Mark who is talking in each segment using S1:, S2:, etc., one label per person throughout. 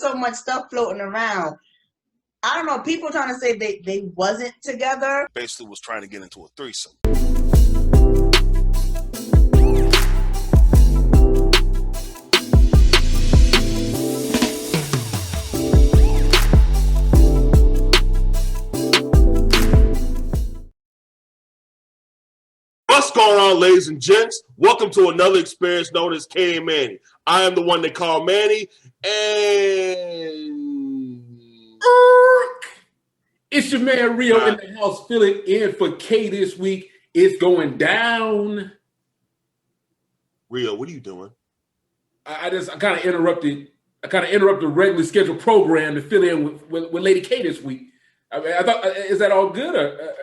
S1: so much stuff floating around. I don't know. People trying to say they wasn't together.
S2: Basically was trying to get into a threesome.
S3: What's going on, ladies and gents? Welcome to another experience known as K and Manny. I am the one they call Manny, and
S4: it's your man Rio in the house filling in for K this week. It's going down.
S3: Rio, what are you doing?
S4: I kind of interrupted. I kind of interrupted the regularly scheduled program to fill in with Lady K this week. I mean, I thought, is that all good? Or,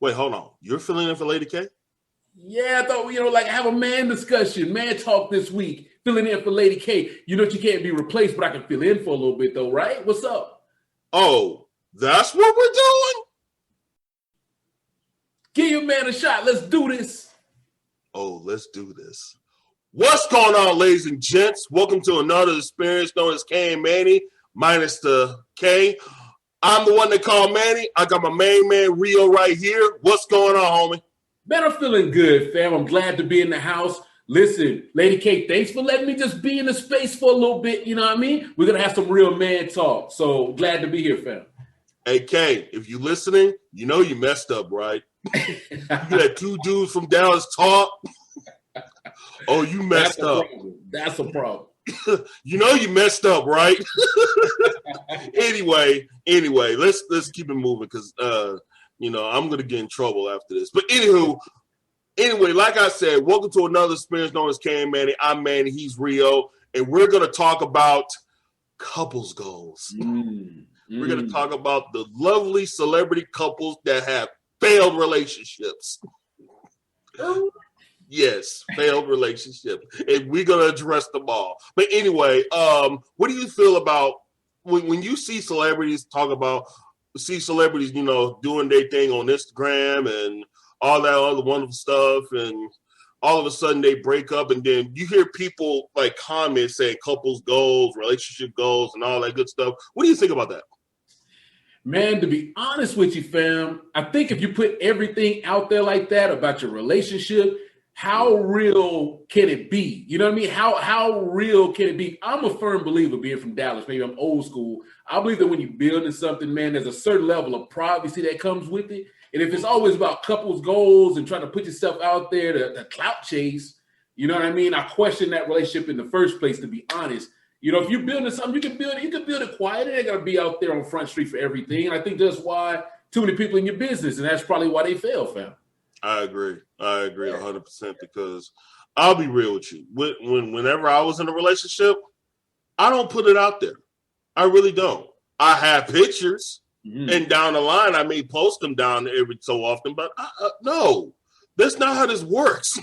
S3: Wait, hold on. You're filling in for Lady K?
S4: Yeah, I thought, like have a man discussion, man talk this week, filling in for Lady K. You know, you can't be replaced, but I can fill in for a little bit though, right? What's up?
S3: Oh, that's what we're doing?
S4: Give your man a shot. Let's do this.
S3: Oh, let's do this. What's going on, ladies and gents? Welcome to another experience known as K and Manny, minus the K. I'm the one they call Manny. I got my main man, Rio, right here. What's going on, homie?
S4: Man, I'm feeling good, fam. I'm glad to be in the house. Listen, Lady K, thanks for letting me just be in the space for a little bit. You know what I mean? We're going to have some real man talk. So glad to be here, fam.
S3: Hey, K, if you listening, you know you messed up, right? You had two dudes from Dallas talk. Oh, you messed up.
S4: That's a problem.
S3: You know you messed up, right? Anyway, let's keep it moving because I'm gonna get in trouble after this. But anyway, like I said, welcome to another experience known as K and Manny. I'm Manny, he's Rio, and we're gonna talk about couples goals. We're gonna talk about the lovely celebrity couples that have failed relationships. Yes, failed relationship. And we're going to address them all. But anyway, what do you feel about when you see celebrities doing their thing on Instagram and all that other wonderful stuff, and all of a sudden they break up, and then you hear people like comment saying couples goals, relationship goals, and all that good stuff. What do you think about that?
S4: Man, to be honest with you, fam, I think if you put everything out there like that about your relationship, how real can it be? You know what I mean? How real can it be? I'm a firm believer, being from Dallas, maybe I'm old school. I believe that when you're building something, man, there's a certain level of privacy that comes with it. And if it's always about couples goals and trying to put yourself out there to clout chase, you know what I mean? I question that relationship in the first place, to be honest. If you're building something, you can build it quiet. It ain't gonna be out there on Front Street for everything. And I think that's why too many people in your business, and that's probably why they fail, fam.
S3: I agree 100% because I'll be real with you. Whenever I was in a relationship, I don't put it out there. I really don't. I have pictures, and down the line, I may post them down every so often, but no, that's not how this works.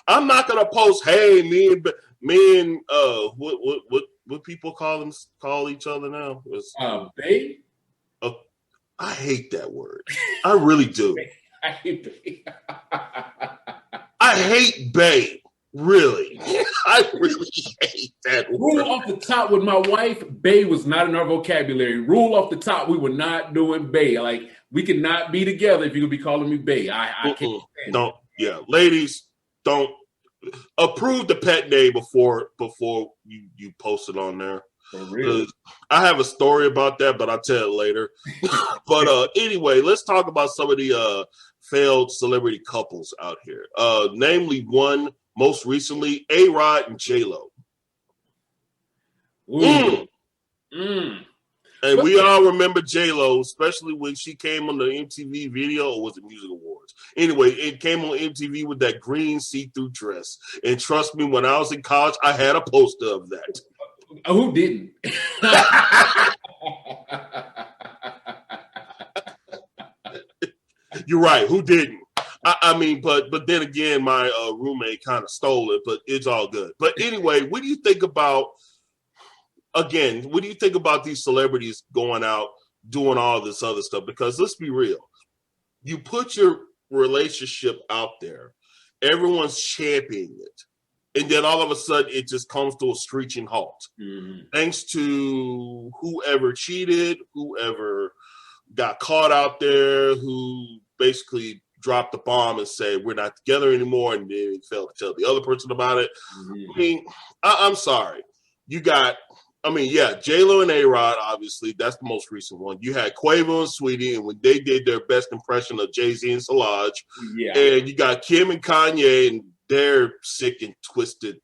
S3: I'm not gonna post, hey, me and what people call each other now?
S4: Bae?
S3: I hate that word. I really do.
S4: I hate bae.
S3: I hate bae. Really. I really hate that word.
S4: Rule off the top with my wife, bae was not in our vocabulary. Rule off the top, we were not doing bae. Like, we cannot be together if you're going to be calling me bae. I can't.
S3: Don't. Yeah. Ladies, don't approve the pet name before you post it on there.
S4: Really?
S3: I have a story about that, but I'll tell it later. But anyway, let's talk about some of the failed celebrity couples out here. Namely, one most recently, A-Rod and J-Lo. And we all remember J-Lo, especially when she came on the MTV video, or was it Music Awards? Anyway, it came on MTV with that green see-through dress. And trust me, when I was in college, I had a poster of that.
S4: Who didn't?
S3: You're right. Who didn't? I mean, but then again, my roommate kind of stole it, but it's all good. But anyway, what do you think about these celebrities going out doing all this other stuff? Because let's be real. You put your relationship out there. Everyone's championing it. And then all of a sudden, it just comes to a screeching halt.
S4: Mm-hmm.
S3: Thanks to whoever cheated, whoever got caught out there, who basically dropped the bomb and said, we're not together anymore, and then failed to tell the other person about it.
S4: Mm-hmm.
S3: I mean, I'm sorry. You got, J-Lo and A-Rod, obviously. That's the most recent one. You had Quavo and Sweetie, and when they did their best impression of Jay-Z and Solange.
S4: Yeah.
S3: And you got Kim and Kanye, and they're sick and twisted.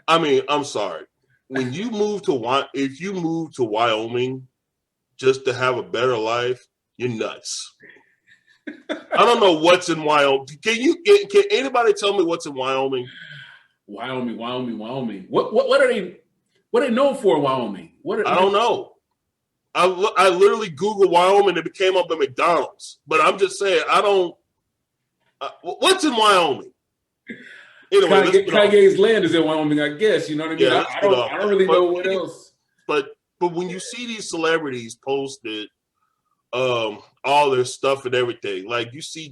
S3: I'm sorry. When you move to if you move to Wyoming just to have a better life, you're nuts. I don't know what's in Wyoming. Can anybody tell me what's in Wyoming?
S4: Wyoming. What are they known for in Wyoming?
S3: I don't know. I literally Googled Wyoming and it came up at McDonald's. But I'm just saying, I don't. What's in Wyoming? Anyway,
S4: Kanye's land is in Wyoming, I guess. You know what I mean?
S3: Yeah,
S4: I don't really know what else.
S3: But when you see these celebrities posted all their stuff and everything, like you see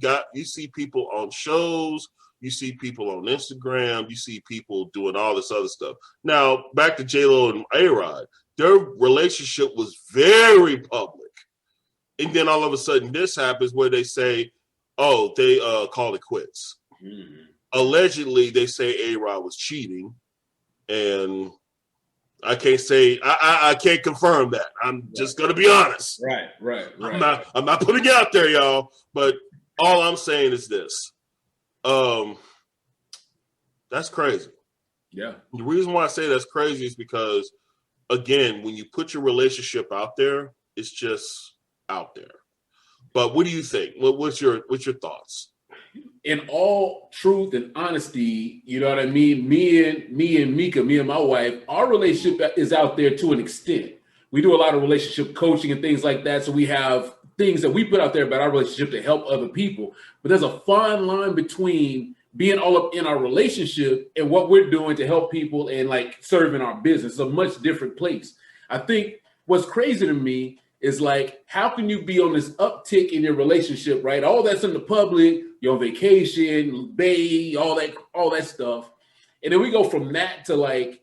S3: people on shows, you see people on Instagram, you see people doing all this other stuff. Now back to J-Lo and A-Rod, their relationship was very public, and then all of a sudden this happens where they say, "Oh, they call it quits."
S4: Mm-hmm.
S3: Allegedly, they say A-Rod was cheating, and I can't say I can't confirm that. I'm just gonna be honest.
S4: Right.
S3: I'm not putting it out there, y'all. But all I'm saying is this: that's crazy.
S4: Yeah.
S3: The reason why I say that's crazy is because, again, when you put your relationship out there, it's just out there. But what do you think? What's your thoughts?
S4: In all truth and honesty, you know what I mean? Me and Mika, me and my wife, our relationship is out there to an extent. We do a lot of relationship coaching and things like that. So we have things that we put out there about our relationship to help other people. But there's a fine line between being all up in our relationship and what we're doing to help people and like serving our business. It's a much different place. I think what's crazy to me is like, how can you be on this uptick in your relationship, right? All that's in the public, you're on vacation, bae, all that stuff. And then we go from that to like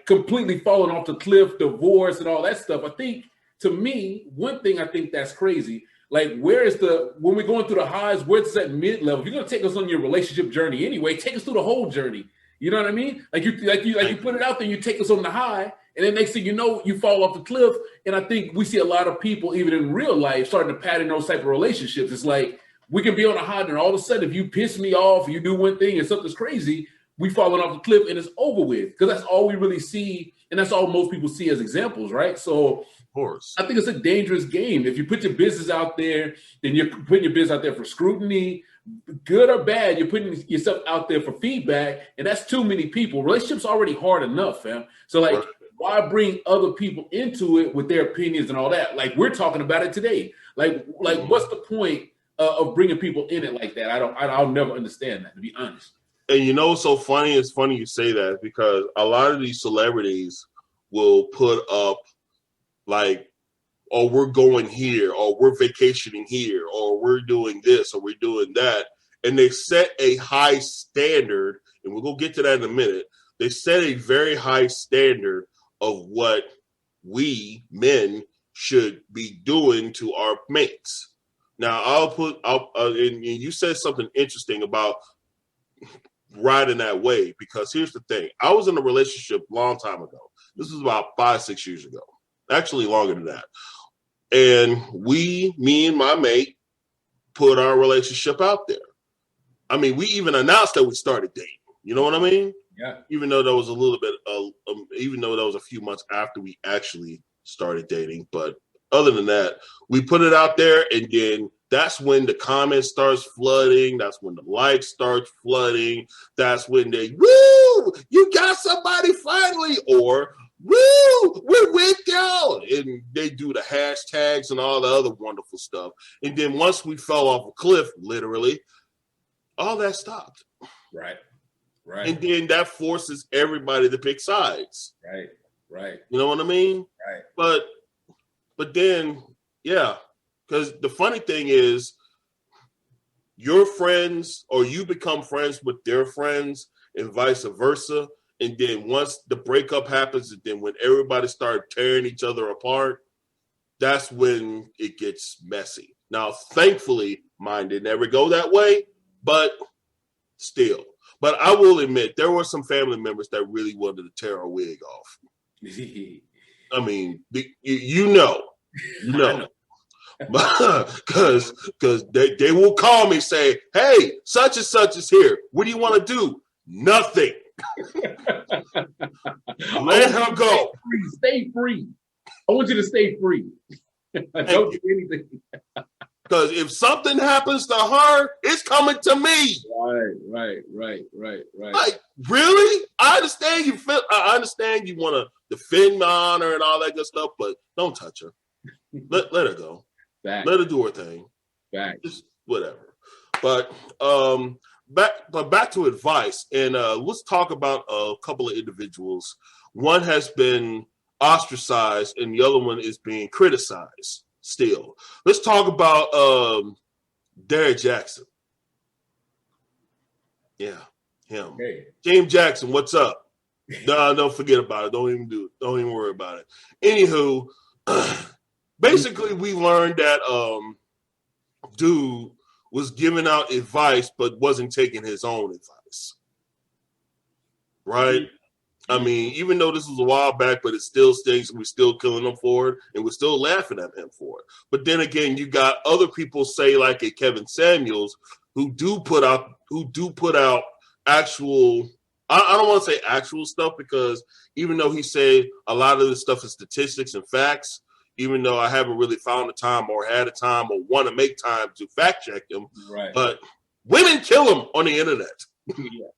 S4: completely falling off the cliff, divorce and all that stuff. I think, to me, one thing I think that's crazy, like when we're going through the highs, where's that mid-level? If you're going to take us on your relationship journey anyway, take us through the whole journey. You know what I mean? Like you put it out there, you take us on the high, and then next thing you know, you fall off the cliff. And I think we see a lot of people, even in real life, starting to pattern those type of relationships. It's like we can be on a high, and all of a sudden, if you piss me off, you do one thing, and something's crazy, we falling off the cliff, and it's over with. Because that's all we really see, and that's all most people see as examples, right? So,
S3: of course,
S4: I think it's a dangerous game. If you put your business out there, then you're putting your business out there for scrutiny, good or bad. You're putting yourself out there for feedback, and that's too many people. Relationships already hard enough, fam. So, like, why bring other people into it with their opinions and all that? Like, we're talking about it today. Like, what's the point of bringing people in it like that? I'll never understand that, to be honest.
S3: And you know what's so funny? It's funny you say that because a lot of these celebrities will put up like, oh, we're going here, or we're vacationing here, or we're doing this, or we're doing that. And they set a high standard, and we'll go get to that in a minute. They set a very high standard of what we men should be doing to our mates. Now, and you said something interesting about riding that wave, because here's the thing. I was in a relationship a long time ago. This was about 5-6 years ago. Actually longer than that. And me and my mate put our relationship out there. I mean, we even announced that we started dating. You know what I mean?
S4: Yeah.
S3: Even though that was a little bit, even though that was a few months after we actually started dating. But other than that, we put it out there, and then that's when the comments starts flooding. That's when the likes start flooding. That's when they, woo, you got somebody finally, or woo, we're with y'all. And they do the hashtags and all the other wonderful stuff. And then once we fell off a cliff, literally, all that stopped.
S4: Right.
S3: And then that forces everybody to pick sides.
S4: Right.
S3: You know what I mean?
S4: Right.
S3: But then, yeah, because the funny thing is, your friends or you become friends with their friends and vice versa. And then once the breakup happens, and then when everybody started tearing each other apart, that's when it gets messy. Now, thankfully, mine didn't ever go that way, but still. But I will admit, there were some family members that really wanted to tear a wig off. I mean, you know. Because they will call me, say, hey, such and such is here. What do you want to do? Nothing. Let her go.
S4: Stay free. I want you to stay free. Don't do anything.
S3: Because if something happens to her, it's coming to me.
S4: Right.
S3: Like, really? I understand you feel. I understand you want to defend my honor and all that good stuff, but don't touch her. Let her go.
S4: Back.
S3: Let her do her thing.
S4: Back.
S3: Just whatever. But back to advice, and let's talk about a couple of individuals. One has been ostracized, and the other one is being criticized still. Let's talk about Derrick Jaxn. Yeah, him.
S4: Hey.
S3: James Jaxn, what's up? No, don't forget about it. Don't even do it. Don't even worry about it. Anywho, basically we learned that dude was giving out advice but wasn't taking his own advice. Right? I mean, even though this was a while back, but it still stinks, and we're still killing him for it, and we're still laughing at him for it. But then again, you got other people, say like a Kevin Samuels, who do put out actual. I don't want to say actual stuff, because even though he said a lot of this stuff is statistics and facts, even though I haven't really found the time or had a time or want to make time to fact check him,
S4: right?
S3: But women kill him on the internet.
S4: Yeah.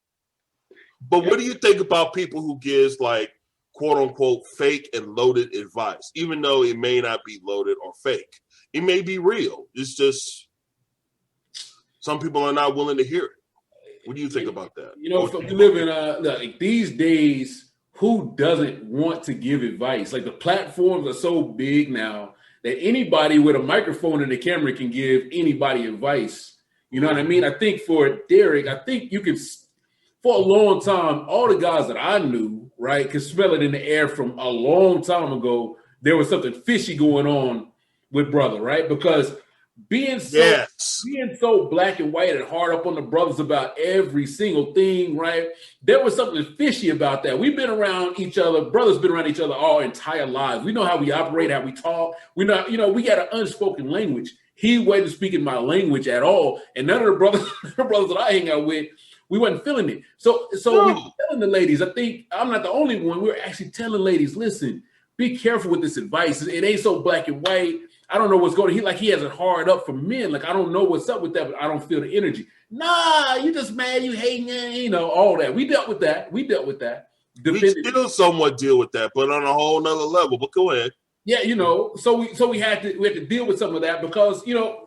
S3: But what do you think about people who gives like quote unquote fake and loaded advice, even though it may not be loaded or fake? It may be real. It's just some people are not willing to hear it. What do you think about that?
S4: You know, we live in like these days, who doesn't want to give advice? Like, the platforms are so big now that anybody with a microphone and a camera can give anybody advice. You know what I mean? I think for Derrick, I think you can. For a long time, all the guys that I knew, right, could smell it in the air from a long time ago. There was something fishy going on with brother, right? Because being so black and white and hard up on the brothers about every single thing, right? There was something fishy about that. We've been around each other, brothers been around each other all entire lives. We know how we operate, how we talk. We know, we got an unspoken language. He wasn't speaking my language at all, and none of the brothers that I hang out with, we wasn't feeling it. So we were telling the ladies, I think I'm not the only one. We're actually telling ladies, listen, be careful with this advice. It ain't so black and white. I don't know what's going on. He has it hard up for men. Like, I don't know what's up with that, but I don't feel the energy. Nah, you just mad, you hating, all that. We dealt with that. We still
S3: somewhat deal with that, but on a whole nother level. But go ahead.
S4: Yeah, so we had to deal with some of that, because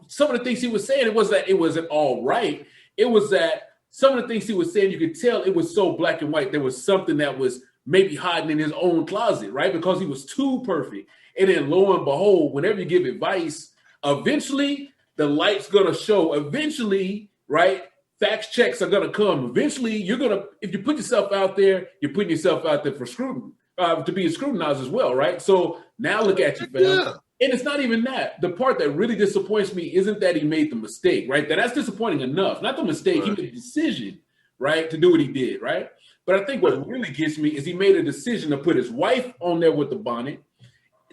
S4: some of the things he was saying, it wasn't all right. It was that some of the things he was saying, you could tell it was so black and white. There was something that was maybe hiding in his own closet, right? Because he was too perfect. And then lo and behold, whenever you give advice, eventually the light's going to show. Eventually, right, fact checks are going to come. Eventually, if you put yourself out there, you're putting yourself out there for scrutiny, to be scrutinized as well, right? So now look at you, fam. Yeah. And it's not even that. The part that really disappoints me isn't that he made the mistake, right? That's disappointing enough. Not the mistake. Right. He made a decision, right, to do what he did, right? But I think what really gets me is he made a decision to put his wife on there with the bonnet.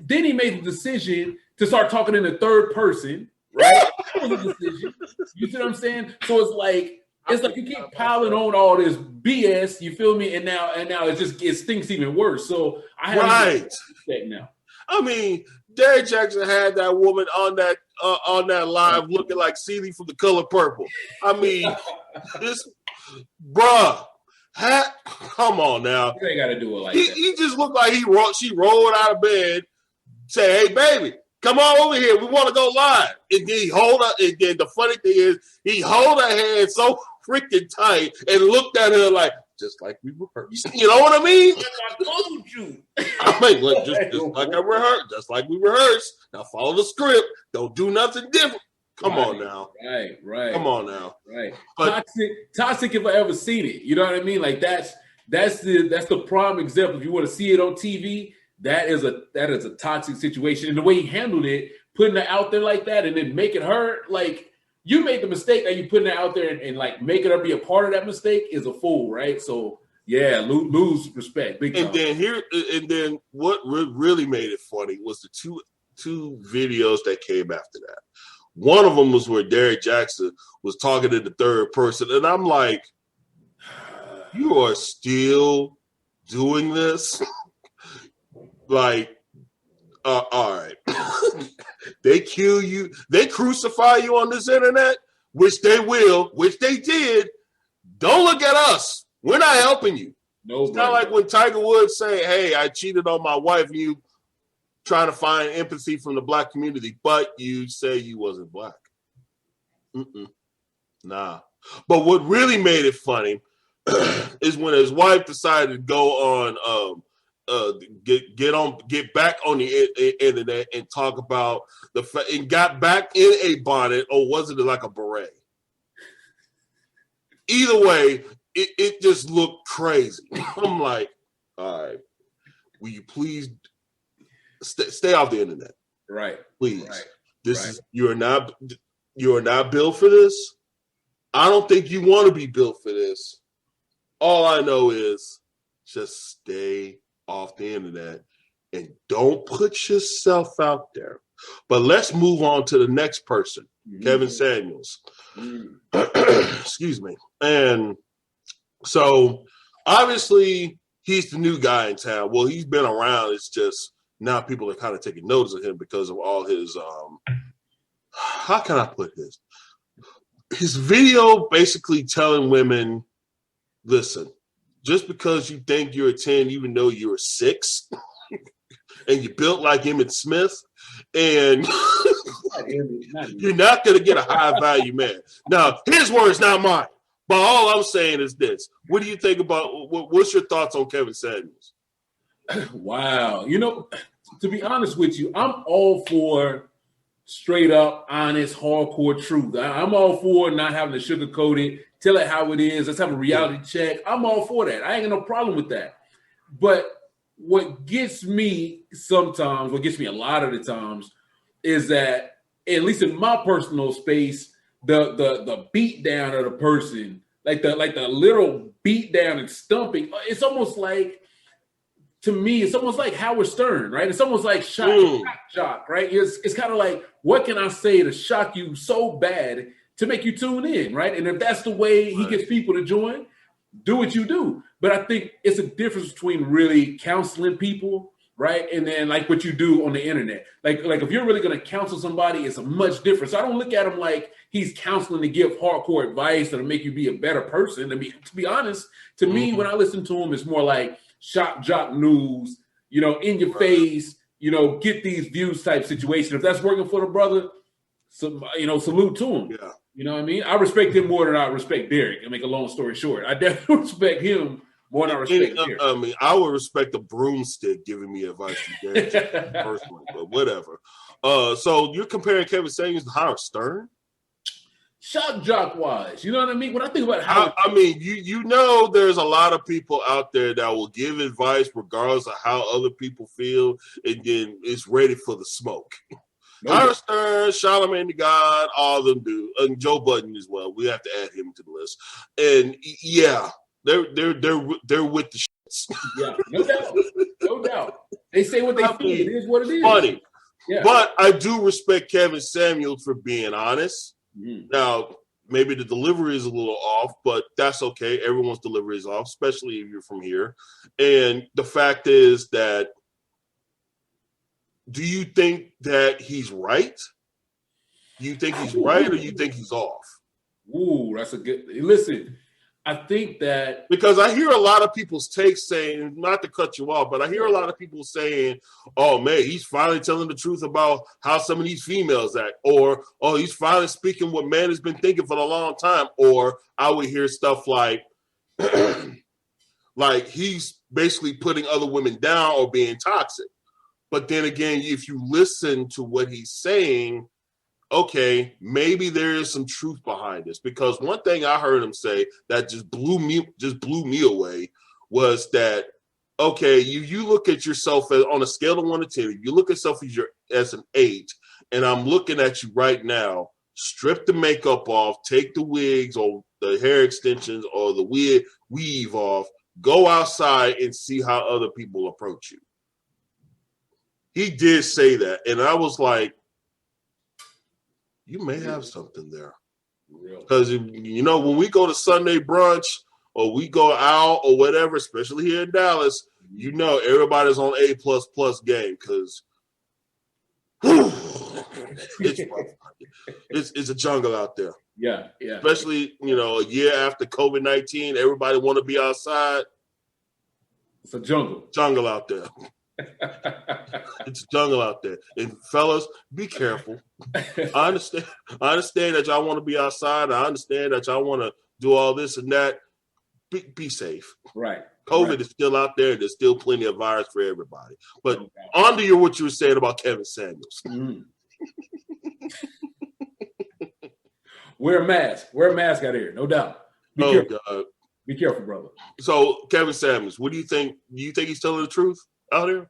S4: Then he made the decision to start talking in the third person, right? That was a decision. You see what I'm saying? So it's like you keep piling on all this BS, you feel me? And now it stinks even worse. So I have that now.
S3: I mean, Derrick Jaxn had that woman on that live looking like Celie from The Color Purple. I mean, this bruh. Come on now.
S4: You ain't got to do it like that.
S3: He just looked like she rolled out of bed, say, "Hey, baby, come on over here. We want to go live." And then and then the funny thing is, he hold her hand so freaking tight and looked at her like, just like we rehearsed. You know what I mean?
S4: I told you.
S3: I mean, look, just like we rehearsed. Now follow the script. Don't do nothing different. Come on now.
S4: Right.
S3: Come on now.
S4: Right.
S3: But,
S4: Toxic if I ever seen it. You know what I mean? Like that's the prime example. If you want to see it on TV, that is a toxic situation. And the way he handled it, putting it out there like that and then making her like you made the mistake that you putting it out there and like making her be a part of that mistake is a fool, right? So yeah, lose respect. Big time.
S3: And then what really made it funny was the two videos that came after that. One of them was where Derrick Jaxn was talking to the third person, and I'm like, you are still doing this? Like, all right. They kill you. They crucify you on this internet, which they will, which they did. Don't look at us. We're not helping you.
S4: No,
S3: it's kind of like when Tiger Woods say, hey, I cheated on my wife, and you trying to find empathy from the black community, but you say you wasn't black. Nah. But what really made it funny is when his wife decided to go on get back on the internet and talk about and got back in a bonnet, or was it like a beret? Either way, it just looked crazy. I'm like, all right, will you please stay off the internet?
S4: Right.
S3: Please.
S4: Right.
S3: This is you are not built for this. I don't think you want to be built for this. All I know is just stay off the internet and don't put yourself out there. But let's move on to the next person, Kevin Samuels. Excuse me. And so obviously he's the new guy in town. Well, he's been around. It's just now people are kind of taking notice of him because of all his how can I put this? His video basically telling women, listen, just because you think you're a 10, even though you're a 6, and you built like Emmett Smith, and you're not going to get a high value man. Now, his words, not mine. But all I'm saying is this. What do you think about, what's your thoughts on Kevin Samuels?
S4: Wow. You know, to be honest with you, I'm all for straight up, honest, hardcore truth. I'm all for not having to sugarcoat it, tell it how it is. Let's have a reality check. I'm all for that. I ain't got no problem with that. But what gets me sometimes, what gets me a lot of the times, is that, at least in my personal space, the beat down of the person, like the literal beat down and stumping, it's almost like, to me, it's almost like Howard Stern, right? It's almost like shock jock, right? It's kind of like, what can I say to shock you so bad to make you tune in, right? And if that's the way he gets people to join, do what you do. But I think it's a difference between really counseling people, right? And then like what you do on the internet. Like if you're really going to counsel somebody, it's a much different. So I don't look at him like he's counseling to give hardcore advice that'll make you be a better person. To be honest, to me, when I listen to him, it's more like shock jock news, in your face, get these views type situation. If that's working for the brother, salute to him.
S3: Yeah.
S4: You know what I mean? I respect him more than I respect Derrick. And make a long story short, I definitely respect him more than I respect Derrick.
S3: I mean, I would respect a broomstick giving me advice from Derrick personally, but whatever. So you're comparing Kevin Samuels to Howard Stern?
S4: Shock jock wise, you know what I mean? When I think about how
S3: I mean, there's a lot of people out there that will give advice regardless of how other people feel, and then it's ready for the smoke. Howard Stern, Charlamagne the God, all of them do, and Joe Budden as well. We have to add him to the list. And yeah, they're with the shits.
S4: Yeah, no doubt. They say what they feel. It is what it is.
S3: Funny,
S4: yeah.
S3: But I do respect Kevin Samuels for being honest. Now, maybe the delivery is a little off, but that's okay. Everyone's delivery is off, especially if you're from here. And the fact is that, do you think that he's right? Do you think he's right, or you think he's off?
S4: Ooh, that's a good. Listen, I think that
S3: because I hear a lot of people's takes saying, not to cut you off, but I hear a lot of people saying, "Oh man, he's finally telling the truth about how some of these females act," or "Oh, he's finally speaking what man has been thinking for a long time," or I would hear stuff like, like he's basically putting other women down or being toxic. But then again, if you listen to what he's saying, okay, maybe there is some truth behind this. Because one thing I heard him say that just blew me away was that, okay, you look at yourself as, on a scale of 1 to 10, you look at yourself as an 8, and I'm looking at you right now, strip the makeup off, take the wigs or the hair extensions or the weave off, go outside and see how other people approach you. He did say that, and I was like, you may have something there. Because, you know, when we go to Sunday brunch or we go out or whatever, especially here in Dallas, you know everybody's on A++ game because it's a jungle out there.
S4: Yeah.
S3: Especially, you know, a year after COVID-19, everybody want to be outside.
S4: It's a jungle.
S3: Jungle out there. It's a jungle out there. And fellas, be careful. I understand that y'all want to be outside. I understand that y'all want to do all this and that. Be safe.
S4: Right.
S3: COVID is still out there. There's still plenty of virus for everybody. But on to what you were saying about Kevin Samuels.
S4: Wear a mask. Wear a mask out here, no doubt. Be careful.
S3: God.
S4: Be careful, brother.
S3: So, Kevin Samuels, what do you think? Do you think he's telling the truth out here?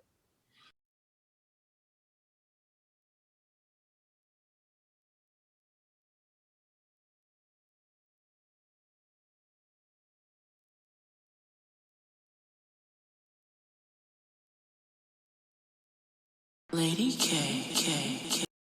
S5: Lady K.